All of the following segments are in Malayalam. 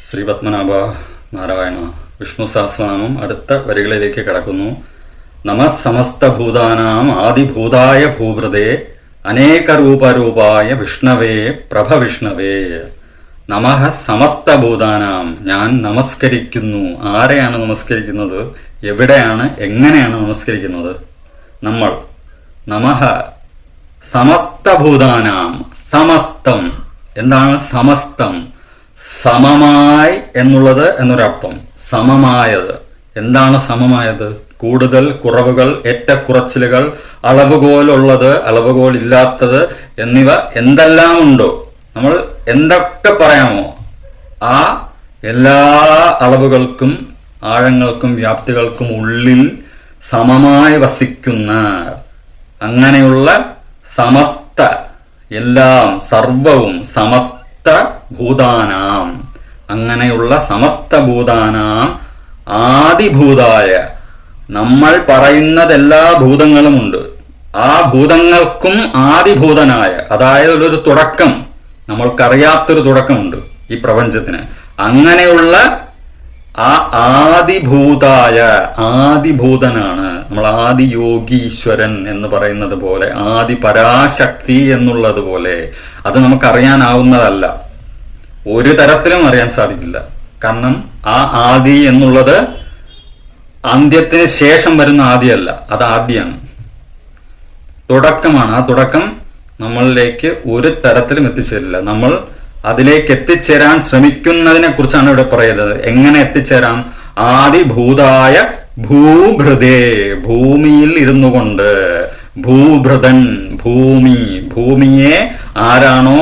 ശ്രീപത്മനാഭ നാരായണ. വിഷ്ണു സഹസ്രനാമം അടുത്ത വരികളിലേക്ക് കടക്കുന്നു. നമഃ സമസ്തഭൂതാനാം ആദിഭൂതായ ഭൂഭൃതേ അനേകരൂപരൂപായ വിഷ്ണവേ പ്രഭവിഷ്ണവേ. നമഃ സമസ്തഭൂതാനാം, ഞാൻ നമസ്കരിക്കുന്നു. ആരെയാണ് നമസ്കരിക്കുന്നത്? എവിടെയാണ്, എങ്ങനെയാണ് നമസ്കരിക്കുന്നത്? നമ്മൾ. നമഃ സമസ്തഭൂതാനാം, സമസ്തം. എന്താണ് സമസ്തം? സമമായി എന്നുള്ളത് എന്നൊരർത്ഥം. സമമായത്. എന്താണ് സമമായത്? കൂടുതൽ, കുറവുകൾ, ഏറ്റക്കുറച്ചിലുകൾ, അളവുകോലുള്ളത്, അളവുകോൽ ഇല്ലാത്തത് എന്നിവ എന്തെല്ലാം ഉണ്ടോ, നമ്മൾ എന്തൊക്കെ പറയാമോ ആ എല്ലാ അളവുകൾക്കും ആഴങ്ങൾക്കും വ്യാപ്തികൾക്കും ഉള്ളിൽ സമമായി വസിക്കുന്ന അങ്ങനെയുള്ള സമസ്ത, എല്ലാം, സർവവും, സമസ്ത ഭൂതാനാം, അങ്ങനെയുള്ള സമസ്ത ഭൂതാനാം ആദിഭൂതായ, നമ്മൾ പറയുന്നതെല്ലാ ഭൂതങ്ങളുമുണ്ട്, ആ ഭൂതങ്ങൾക്കും ആദിഭൂതനായ, അതായത് ഒരു തുടക്കം, നമ്മൾക്കറിയാത്തൊരു തുടക്കമുണ്ട് ഈ പ്രപഞ്ചത്തിന്. അങ്ങനെയുള്ള ആ ആദിഭൂതായ, ആദിഭൂതനാണ്. നമ്മൾ ആദിയോഗീശ്വരൻ എന്ന് പറയുന്നത് പോലെ, ആദി പരാശക്തി എന്നുള്ളത് പോലെ അത് നമുക്കറിയാനാവുന്നതല്ല, ഒരു തരത്തിലും അറിയാൻ സാധിക്കില്ല. കാരണം ആ ആദി എന്നുള്ളത് അന്ത്യത്തിന് ശേഷം വരുന്ന ആദിയല്ല, അത് ആദ്യാണ്, തുടക്കമാണ്. ആ തുടക്കം നമ്മളിലേക്ക് ഒരു തരത്തിലും എത്തിച്ചേരില്ല. നമ്മൾ അതിലേക്ക് എത്തിച്ചേരാൻ ശ്രമിക്കുന്നതിനെ കുറിച്ചാണ് ഇവിടെ പറയുന്നത്. എങ്ങനെ എത്തിച്ചേരാം? ആദിഭൂതായ ഭൂഭൃതേ, ഭൂമിയിൽ ഇരുന്നു കൊണ്ട്. ഭൂഭൃതൻ, ഭൂമി. ഭൂമിയെ ആരാണോ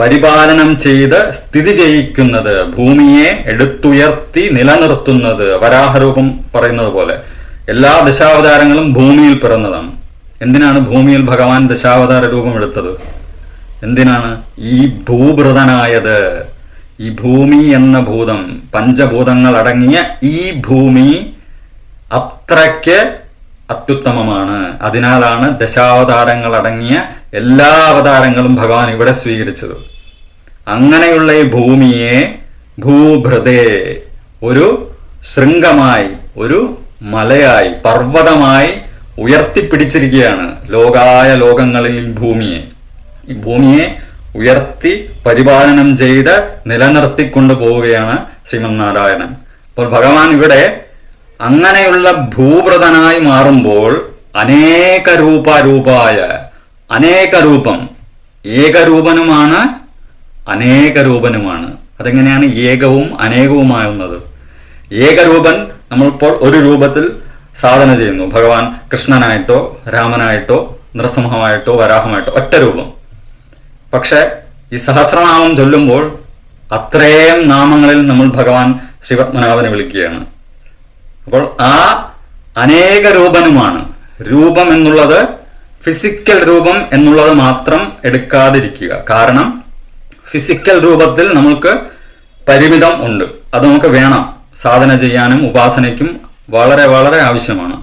പരിപാലനം ചെയ്ത് സ്ഥിതി ചെയ്യിക്കുന്നത്, ഭൂമിയെ എടുത്തുയർത്തി നിലനിർത്തുന്നത്, വരാഹരൂപം പറയുന്നത് പോലെ എല്ലാ ദശാവതാരങ്ങളും ഭൂമിയിൽ പിറന്നതാണ്. എന്തിനാണ് ഭൂമിയിൽ ഭഗവാൻ ദശാവതാര രൂപം എടുത്തത്? എന്തിനാണ്? ഈ ഭൂഭൃതനായത്. ഈ ഭൂമി എന്ന ഭൂതം, പഞ്ചഭൂതങ്ങൾ അടങ്ങിയ ഈ ഭൂമി അത്രയ്ക്ക് അത്യുത്തമമാണ്. അതിനാലാണ് ദശാവതാരങ്ങൾ അടങ്ങിയ എല്ലാ അവതാരങ്ങളും ഭഗവാൻ ഇവിടെ സ്വീകരിച്ചത്. അങ്ങനെയുള്ള ഈ ഭൂമിയെ ഭൂഭൃതേ, ഒരു ശൃംഗമായി, ഒരു മലയായി, പർവ്വതമായി ഉയർത്തിപ്പിടിച്ചിരിക്കുകയാണ് ലോകായ ലോകങ്ങളിൽ ഈ ഭൂമിയെ ഉയർത്തി പരിപാലനം ചെയ്ത് നിലനിർത്തിക്കൊണ്ടു പോവുകയാണ് ശ്രീമന്നാരായണൻ. അപ്പോൾ ഭഗവാൻ ഇവിടെ അങ്ങനെയുള്ള ഭൂഭൃതനായി മാറുമ്പോൾ അനേക രൂപായ, അനേക രൂപം, ഏകരൂപനുമാണ് അനേകരൂപനുമാണ്. അതെങ്ങനെയാണ് ഏകവും അനേകവുമാകുന്നത്? ഏകരൂപൻ നമ്മളിപ്പോൾ ഒരു രൂപത്തിൽ സാധന ചെയ്യുന്നു. ഭഗവാൻ കൃഷ്ണനായിട്ടോ രാമനായിട്ടോ നൃസിംഹമായിട്ടോ വരാഹമായിട്ടോ ഒറ്റ രൂപം. പക്ഷെ ഈ സഹസ്രനാമം ചൊല്ലുമ്പോൾ അത്രയും നാമങ്ങളിൽ നമ്മൾ ഭഗവാൻ ശ്രീപത്മനാഭനെ വിളിക്കുകയാണ്. അപ്പോൾ ആ അനേക രൂപനുമാണ്. രൂപം എന്നുള്ളത് ഫിസിക്കൽ രൂപം എന്നുള്ളത് മാത്രം എടുക്കാതിരിക്കുക. കാരണം ഫിസിക്കൽ രൂപത്തിൽ നമുക്ക് പരിമിതം ഉണ്ട്, അത് നമുക്ക് വേണം, സാധന ചെയ്യാനും ഉപാസനയ്ക്കും വളരെ വളരെ ആവശ്യമാണ്.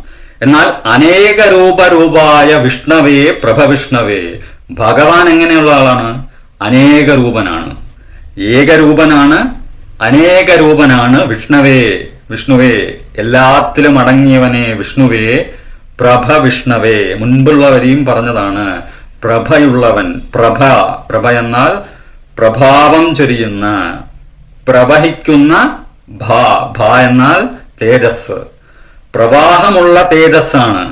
എന്നാൽ അനേക രൂപരൂപായ വിഷ്ണവേ പ്രഭവിഷ്ണവേ, ഭഗവാൻ എങ്ങനെയുള്ള ആളാണ്? അനേക രൂപനാണ്, ഏകരൂപനാണ്, അനേക രൂപനാണ്. വിഷ്ണുവേ, എല്ലാത്തിലും അടങ്ങിയവനെ വിഷ്ണുവേ, പ്രഭവിഷ്ണവേ. മുൻപുള്ള വരിയും പറഞ്ഞതാണ്, പ്രഭയുള്ളവൻ. പ്രഭ എന്നാൽ പ്രഭാവം ചൊരിയുന്ന, പ്രവഹിക്കുന്ന. ഭ എന്നാൽ തേജസ്, പ്രവാഹമുള്ള തേജസ്സാണ്.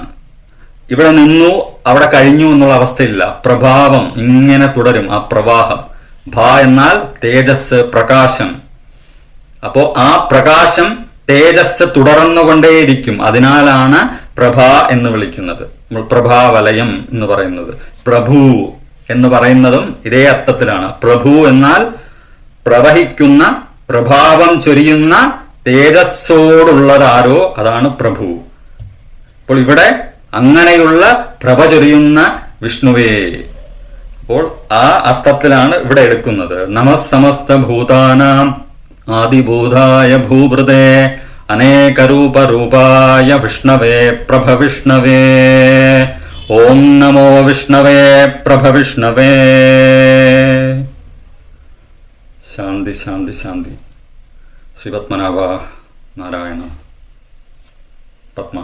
ഇവിടെ നിന്നു അവിടെ കഴിഞ്ഞു എന്നുള്ള അവസ്ഥയില്ല, പ്രഭാവം ഇങ്ങനെ തുടരും, ആ പ്രവാഹം. ഭ എന്നാൽ തേജസ്, പ്രകാശം. അപ്പോ ആ പ്രകാശം, തേജസ് തുടർന്നുകൊണ്ടേയിരിക്കും. അതിനാലാണ് പ്രഭ എന്ന് വിളിക്കുന്നത്. നമ്മൾ പ്രഭാവലയം എന്ന് പറയുന്നത്. പ്രഭു എന്ന് പറയുന്നതും ഇതേ അർത്ഥത്തിലാണ്. പ്രഭു എന്നാൽ പ്രവഹിക്കുന്ന, പ്രഭാവം ചൊരിയുന്ന, തേജസ്സോടുള്ളതാരോ അതാണ് പ്രഭു. അപ്പോൾ ഇവിടെ അങ്ങനെയുള്ള പ്രഭ ചൊരിയുന്ന വിഷ്ണുവേ. അപ്പോൾ ആ അർത്ഥത്തിലാണ് ഇവിടെ എടുക്കുന്നത്. നമഃ സമസ്ത ഭൂതാനാം ആദിഭൂതായ ഭൂഭൃതേ അനേകരൂപരൂപായ വിഷ്ണവേ പ്രഭവിഷ്ണവേ. ഓം നമോ വിഷ്ണവേ പ്രഭവിഷ്ണവേ. ശാന്തി ശാന്തി ശാന്തി. ശ്രീപത്മനാഭ നാരായണ പത്മ.